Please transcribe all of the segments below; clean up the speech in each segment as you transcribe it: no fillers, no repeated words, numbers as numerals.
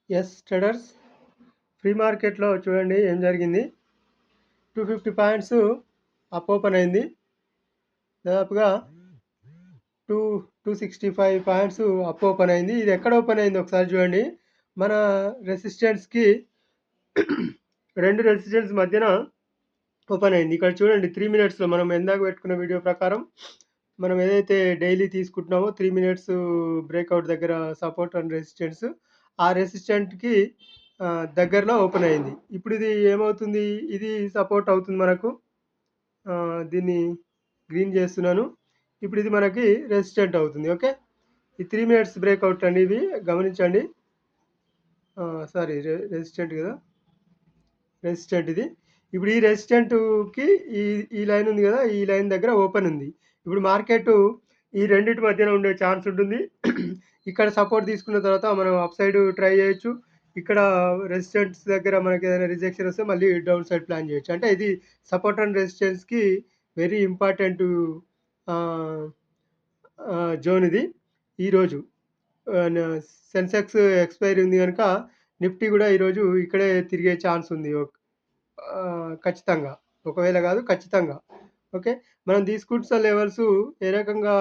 Yes traders free మార్కెట్లో చూడండి ఏం జరిగింది. 250 పాయింట్స్ అప్ ఓపెన్ అయింది. దాదాపుగా 265 పాయింట్స్ అప్ ఓపెన్ అయింది. ఇది ఎక్కడ ఓపెన్ అయింది ఒకసారి చూడండి. మన రెసిస్టెన్స్కి రెండు రెసిస్టెన్స్ మధ్యన ఓపెన్ అయింది. ఇక్కడ చూడండి 3 మినిట్స్లో మనం ఎందాక పెట్టుకున్న వీడియో ప్రకారం మనం ఏదైతే డైలీ తీసుకుంటున్నామో 3 మినిట్స్ బ్రేక్అవుట్ దగ్గర సపోర్ట్ అండ్ రెసిస్టెన్స్, ఆ రెసిస్టెంట్కి దగ్గరలో ఓపెన్ అయింది. ఇప్పుడు ఇది ఏమవుతుంది, ఇది సపోర్ట్ అవుతుంది మనకు. దీన్ని గ్రీన్ చేస్తున్నాను. ఇప్పుడు ఇది మనకి రెసిస్టెంట్ అవుతుంది. ఓకే, ఈ 3 మినిట్స్ బ్రేక్అవుట్ అండి, ఇవి గమనించండి. సారీ, రెసిస్టెంట్ కదా, రెసిస్టెంట్ ఇది. ఇప్పుడు ఈ రెసిస్టెంట్కి ఈ ఈ లైన్ ఉంది కదా, ఈ లైన్ దగ్గర ఓపెన్ ఉంది. ఇప్పుడు మార్కెట్ ఈ రెండింటి మధ్యన ఉండే ఛాన్స్ ఉంటుంది. ఇక్కడ సపోర్ట్ తీసుకున్న తర్వాత మనం అప్ సైడ్ ట్రై చేయొచ్చు. ఇక్కడ రెసిస్టెన్స్ దగ్గర మనకి ఏదైనా రిజెక్షన్ వస్తే మళ్ళీ డౌన్ సైడ్ ప్లాన్ చేయొచ్చు. అంటే ఇది సపోర్ట్ అండ్ రెసిస్టెన్స్కి వెరీ ఇంపార్టెంట్ జోన్ ఇది. ఈరోజు సెన్సెక్స్ ఎక్స్పైరీ ఉంది కనుక నిఫ్టీ కూడా ఈరోజు ఇక్కడే తిరిగే ఛాన్స్ ఉంది ఖచ్చితంగా. ఒకవేళ కాదు, ఖచ్చితంగా. ఓకే, మనం తీసుకుంటున్న లెవెల్స్ ఏ రకంగా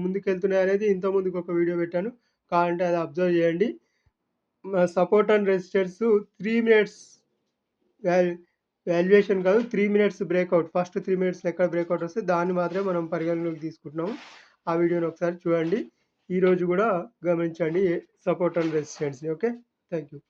ముందుకెళ్తున్నాయి అనేది ఇంతకుముందుకు ఒక వీడియో పెట్టాను, కావాలంటే అది అబ్జర్వ్ చేయండి. Support and resistance 3 minutes valuation కాదు, 3 మినిట్స్ బ్రేక్అవుట్. ఫస్ట్ 3 మినిట్స్లో ఎక్కడ బ్రేక్అవుట్ వస్తే దాన్ని మాత్రమే మనం పరిగణలోకి తీసుకుంటున్నాము. ఆ వీడియోని ఒకసారి చూడండి. ఈరోజు కూడా గమనించండి సపోర్ట్ అండ్ రెసిస్టెన్స్ని. Okay, thank you.